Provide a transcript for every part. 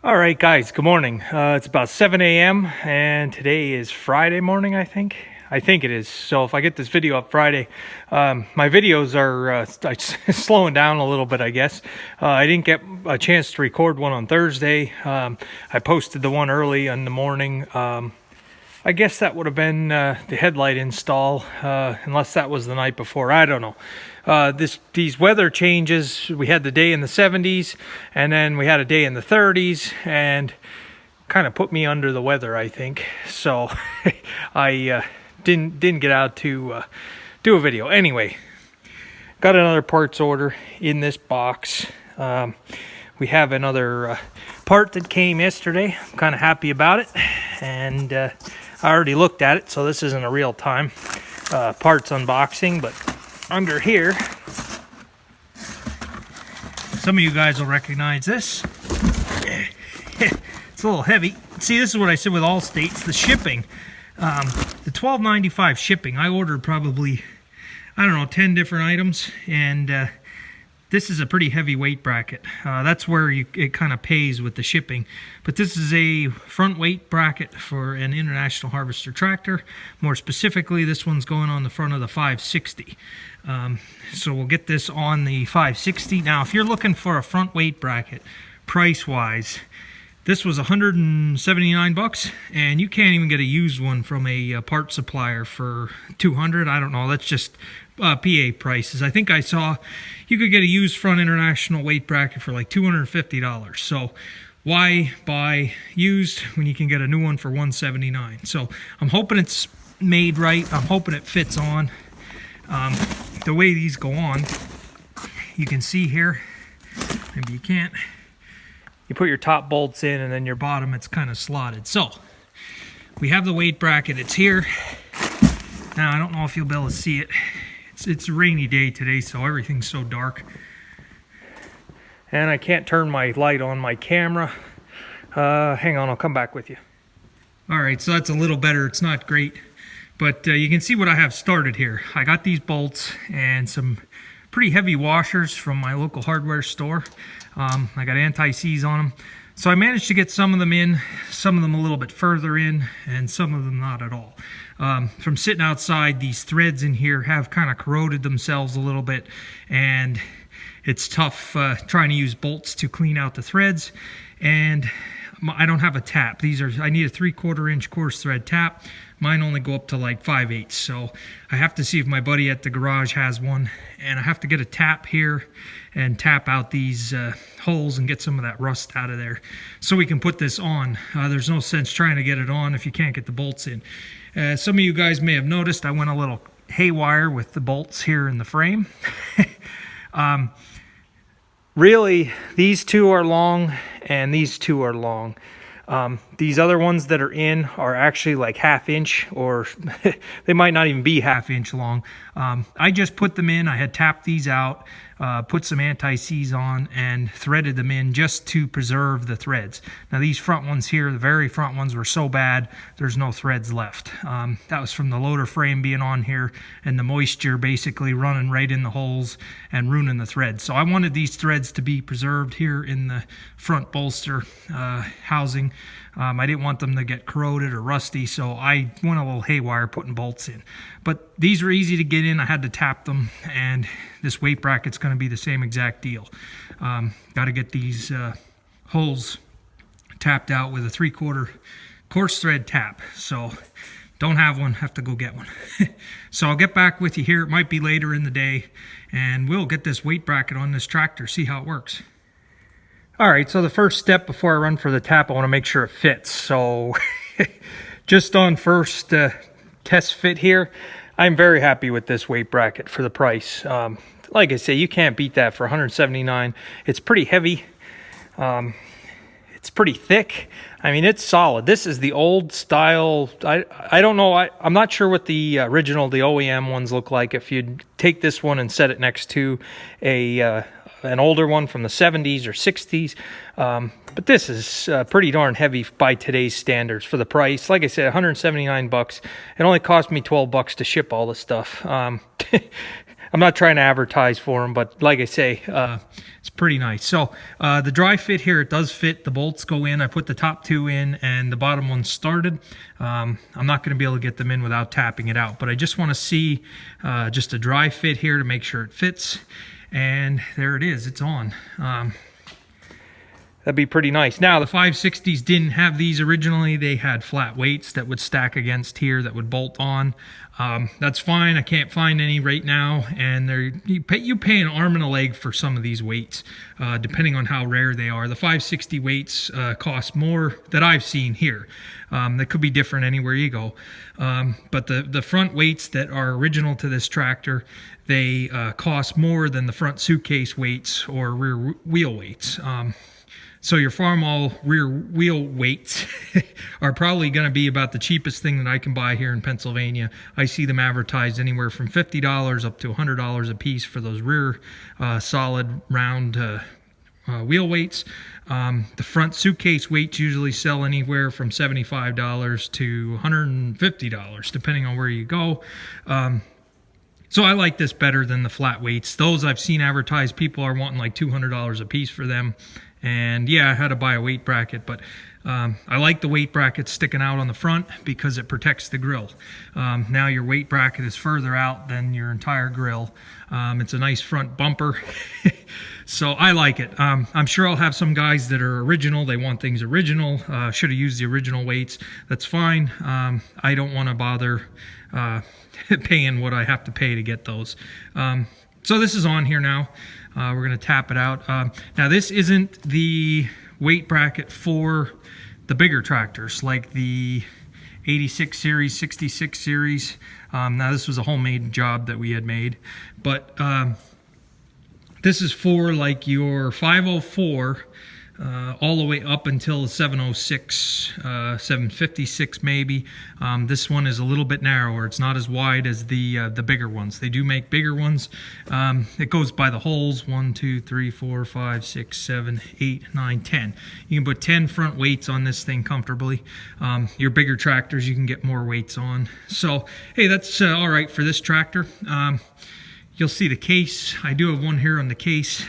All right, guys, good morning. It's about 7 a.m. and today is Friday morning, I think. I think it is. So if I get this video up Friday, my videos are slowing down a little bit, I guess. I didn't get a chance to record one on Thursday. I posted the one early in the morning. I guess that would have been the headlight install, unless that was the night before. I don't know. These weather changes, we had the day in the 70s, and then we had a day in the 30s, and kind of put me under the weather, I think. So I didn't get out to do a video. Anyway, got another parts order in this box. We have another part that came yesterday. I'm kind of happy about it, and I already looked at it, so this isn't a real time parts unboxing. But under here, some of you guys will recognize this. It's a little heavy. See, this is what I said with Allstate. It's the shipping. The $12.95 shipping. I ordered probably, I don't know, 10 different items, and this is a pretty heavy weight bracket. That's where it kind of pays with the shipping. But this is a front weight bracket for an International Harvester tractor. More specifically, this one's going on the front of the 560. So we'll get this on the 560. Now, if you're looking for a front weight bracket, price-wise, this was $179, and you can't even get a used one from a part supplier for $200. I don't know. That's just PA prices. I think I saw you could get a used front international weight bracket for like $250. So why buy used when you can get a new one for $179? So I'm hoping it's made right. I'm hoping it fits on. The way these go on, you can see here, maybe you can't. You put your top bolts in, and then your bottom, it's kind of slotted. So we have the weight bracket. It's here. Now, I don't know if you'll be able to see it. It's a rainy day today, so everything's so dark. And I can't turn my light on my camera. Hang on, I'll come back with you. All right, so that's a little better. It's not great, but you can see what I have started here. I got these bolts and some pretty heavy washers from my local hardware store. I got anti-seize on them. So I managed to get some of them in, some of them a little bit further in, and some of them not at all. From sitting outside, these threads in here have kind of corroded themselves a little bit, and it's tough trying to use bolts to clean out the threads. And I don't have a tap. I need a 3/4 inch coarse thread tap. Mine only go up to like 5/8, so I have to see if my buddy at the garage has one, and I have to get a tap here and tap out these holes and get some of that rust out of there so we can put this on. There's no sense trying to get it on if you can't get the bolts in. Some of you guys may have noticed I went a little haywire with the bolts here in the frame. Really, these two are long and these two are long. These other ones that are in are actually like 1/2 inch, or they might not even be 1/2 inch long. I just put them in. I had tapped these out, put some anti-seize on, and threaded them in just to preserve the threads. Now these front ones here, the very front ones, were so bad there's no threads left. That was from the loader frame being on here and the moisture basically running right in the holes and ruining the threads. So I wanted these threads to be preserved here in the front bolster housing. I didn't want them to get corroded or rusty, so I went a little haywire putting bolts in. But these were easy to get in. I had to tap them, and this weight bracket's going to be the same exact deal. Got to get these holes tapped out with a 3/4 coarse thread tap. So don't have one, have to go get one. So I'll get back with you here. It might be later in the day, and we'll get this weight bracket on this tractor, see how it works. All right, so the first step before I run for the tap, I want to make sure it fits. So just on first test fit here, I'm very happy with this weight bracket for the price. Like I say, you can't beat that for $179. It's pretty heavy. It's pretty thick. I mean, it's solid. This is the old style. I don't know. I'm not sure what the original, the OEM ones look like. If you take this one and set it next to a an older one from the 70s or 60s. But this is pretty darn heavy by today's standards for the price. Like I said, 179 bucks. It only cost me 12 bucks to ship all the stuff. I'm not trying to advertise for them, but like I say, it's pretty nice. So the dry fit here, it does fit. The bolts go in. I put the top two in and the bottom one started. I'm not going to be able to get them in without tapping it out, but I just want to see just a dry fit here to make sure it fits. And there it is. It's on. That'd be pretty nice. Now, the 560s didn't have these originally. They had flat weights that would stack against here that would bolt on. That's fine. I can't find any right now. And you pay an arm and a leg for some of these weights, depending on how rare they are. The 560 weights cost more that I've seen here. That could be different anywhere you go. But the front weights that are original to this tractor, they cost more than the front suitcase weights or rear wheel weights. So your Farmall rear wheel weights are probably going to be about the cheapest thing that I can buy here in Pennsylvania. I see them advertised anywhere from $50 up to $100 a piece for those rear solid round wheel weights. The front suitcase weights usually sell anywhere from $75 to $150, depending on where you go. So I like this better than the flat weights. Those I've seen advertised, people are wanting like $200 a piece for them. And yeah, I had to buy a weight bracket, but I like the weight bracket sticking out on the front because it protects the grill. Now your weight bracket is further out than your entire grill. It's a nice front bumper. So I like it. I'm sure I'll have some guys that are original. They want things original. Should have used the original weights. That's fine. I don't want to bother paying what I have to pay to get those. So this is on here now. We're going to tap it out. Now this isn't the weight bracket for the bigger tractors like the 86 series, 66 series. Now this was a homemade job that we had made, but this is for like your 504 all the way up until 706, 756 maybe. This one is a little bit narrower. It's not as wide as the bigger ones. They do make bigger ones. It goes by the holes: 1, 2, 3, 4, 5, 6, 7, 8, 9, 10. You can put 10 front weights on this thing comfortably. Your bigger tractors, you can get more weights on. So hey, that's all right for this tractor. You'll see the case. I do have one here on the case.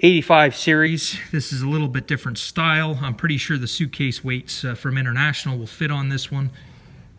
85 series. This is a little bit different style. I'm pretty sure the suitcase weights from International will fit on this one.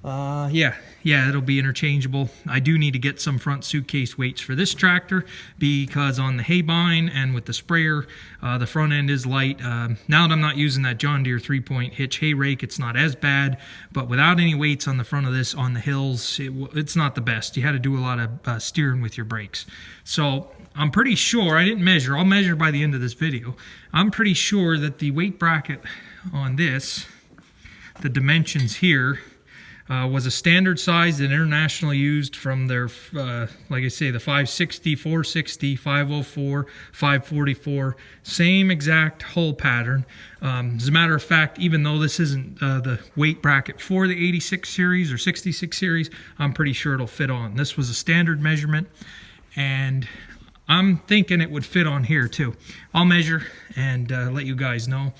Yeah, it'll be interchangeable. I do need to get some front suitcase weights for this tractor because on the haybine and with the sprayer, the front end is light. Now that I'm not using that John Deere 3-point hitch hay rake, it's not as bad, but without any weights on the front of this on the hills, it's not the best. You had to do a lot of steering with your brakes. So I'm pretty sure, I didn't measure, I'll measure by the end of this video. I'm pretty sure that the weight bracket on this, the dimensions here, was a standard size that International used from their, like I say, the 560, 460, 504, 544, same exact hole pattern. As a matter of fact, even though this isn't the weight bracket for the 86 series or 66 series, I'm pretty sure it'll fit on. This was a standard measurement, and I'm thinking it would fit on here too. I'll measure and let you guys know.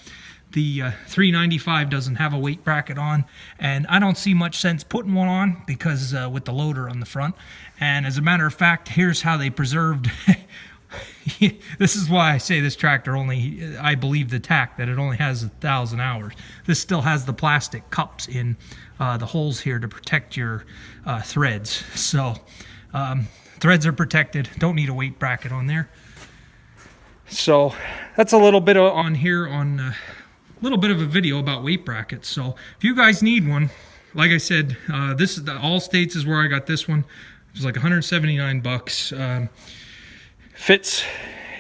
The 395 doesn't have a weight bracket on, and I don't see much sense putting one on because with the loader on the front. And as a matter of fact, here's how they preserved. This is why I say this tractor only, I believe the tack that it only has 1,000 hours. This still has the plastic cups in the holes here to protect your threads. So threads are protected, don't need a weight bracket on there. So that's a little bit on here on a little bit of a video about weight brackets. So if you guys need one, like I said, this is the All States is where I got this one. It was like 179 bucks. Fits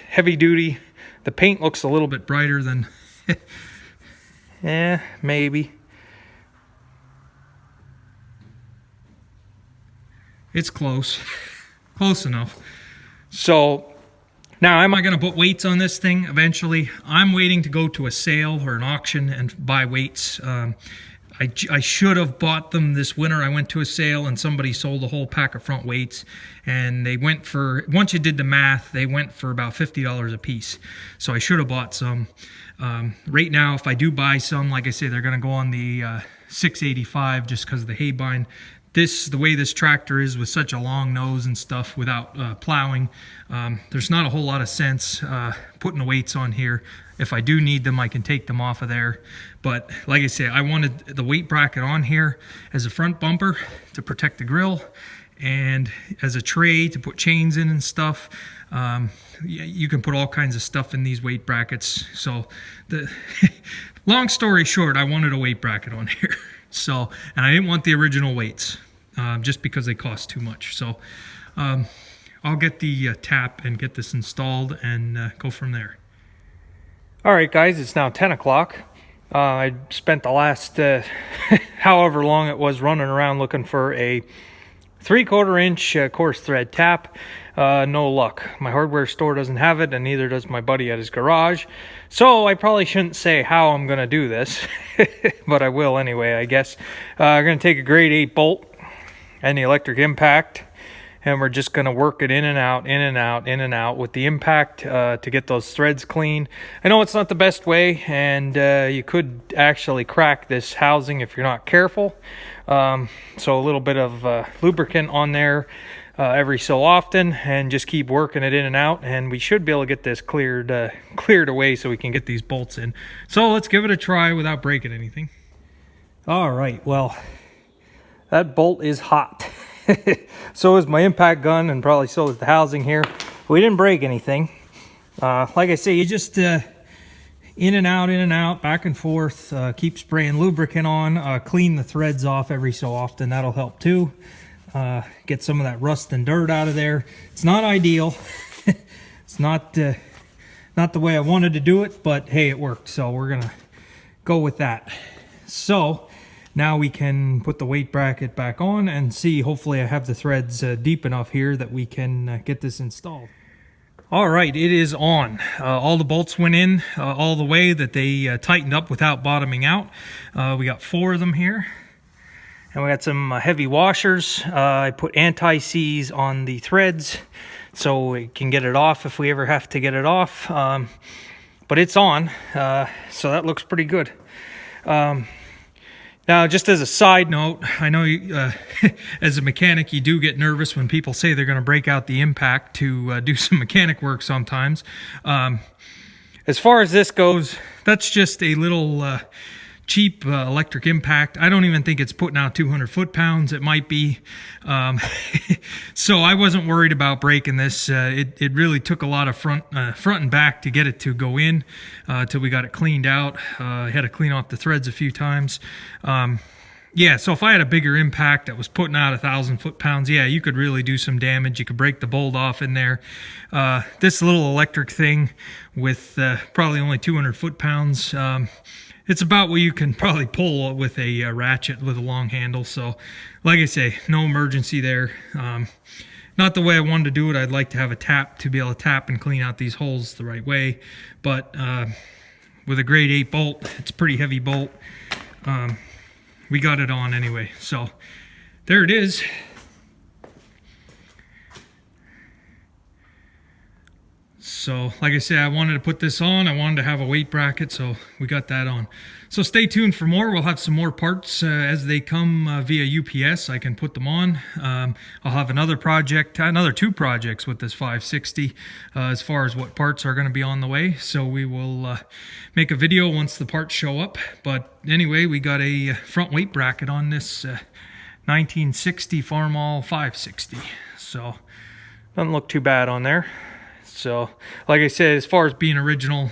heavy duty. The paint looks a little bit brighter than maybe. It's close. Close enough. So now, am I going to put weights on this thing eventually? I'm waiting to go to a sale or an auction and buy weights. I should have bought them this winter. I went to a sale and somebody sold a whole pack of front weights, and they went for, once you did the math, they went for about $50 a piece. So I should have bought some. Right now, if I do buy some, like I say, they're going to go on the 685 just because of the hay bind. The way this tractor is with such a long nose and stuff without plowing, there's not a whole lot of sense putting the weights on here. If I do need them, I can take them off of there. But like I say, I wanted the weight bracket on here as a front bumper to protect the grill, and as a tray to put chains in and stuff. You can put all kinds of stuff in these weight brackets. So the long story short, I wanted a weight bracket on here. So, and I didn't want the original weights just because they cost too much. So I'll get the tap and get this installed and go from there. All right, guys, it's now 10 o'clock. I spent the last however long it was running around looking for a 3/4 inch coarse thread tap. No luck. My hardware store doesn't have it, and neither does my buddy at his garage. So I probably shouldn't say how I'm going to do this, but I will anyway, I guess. I'm going to take a grade 8 bolt and the electric impact, and we're just going to work it in and out, in and out, in and out with the impact to get those threads clean. I know it's not the best way, and you could actually crack this housing if you're not careful. So a little bit of lubricant on there every so often, and just keep working it in and out, and we should be able to get this cleared away so we can get these bolts in. So let's give it a try without breaking anything. All right, well, that bolt is hot. So is my impact gun, and probably so is the housing here. We didn't break anything. Like I say, you just in and out, back and forth. Keep spraying lubricant on. Clean the threads off every so often. That'll help too. Get some of that rust and dirt out of there. It's not ideal. It's not the way I wanted to do it, but hey, it worked. So we're gonna go with that. So now we can put the weight bracket back on and see. Hopefully I have the threads deep enough here that we can get this installed. All right, it is on. All the bolts went in all the way that they tightened up without bottoming out. We got 4 of them here. And we got some heavy washers. I put anti-seize on the threads so we can get it off if we ever have to get it off. But it's on, so that looks pretty good. Now, just as a side note, I know you, as a mechanic, you do get nervous when people say they're going to break out the impact to do some mechanic work sometimes. As far as this goes, that's just a little cheap electric impact. I don't even think it's putting out 200 foot-pounds. It might be. So I wasn't worried about breaking this. It really took a lot of front and back to get it to go in till we got it cleaned out. I had to clean off the threads a few times. Yeah, so if I had a bigger impact that was putting out 1,000 foot-pounds, yeah, you could really do some damage. You could break the bolt off in there. This little electric thing with probably only 200 foot-pounds, it's about what you can probably pull with a ratchet with a long handle. So, like I say, no emergency there. Not the way I wanted to do it. I'd like to have a tap to be able to tap and clean out these holes the right way. But with a grade 8 bolt, it's a pretty heavy bolt. We got it on anyway. So, there it is. So, like I said, I wanted to put this on. I wanted to have a weight bracket, so we got that on. So stay tuned for more. We'll have some more parts as they come via UPS. I can put them on. I'll have another 2 projects with this 560 as far as what parts are going to be on the way. So we will make a video once the parts show up. But anyway, we got a front weight bracket on this 1960 Farmall 560. So doesn't look too bad on there. So, like I said, as far as being original,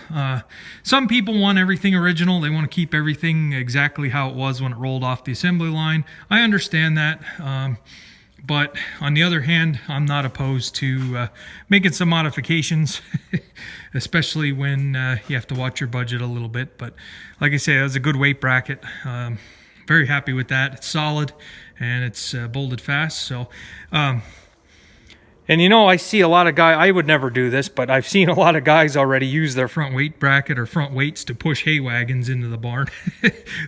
some people want everything original. They want to keep everything exactly how it was when it rolled off the assembly line. I understand that. But on the other hand, I'm not opposed to making some modifications, especially when you have to watch your budget a little bit. But like I say, that was a good weight bracket. Very happy with that. It's solid and it's bolted fast. So, And you know, I see a lot of guys, I would never do this, but I've seen a lot of guys already use their front weight bracket or front weights to push hay wagons into the barn.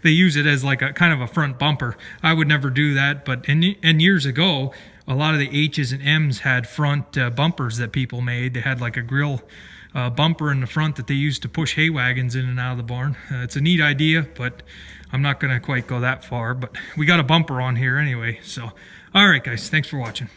They use it as like a kind of a front bumper. I would never do that, but and years ago, a lot of the H's and M's had front bumpers that people made. They had like a grill bumper in the front that they used to push hay wagons in and out of the barn. It's a neat idea, but I'm not going to quite go that far. But we got a bumper on here anyway. So, all right, guys, thanks for watching.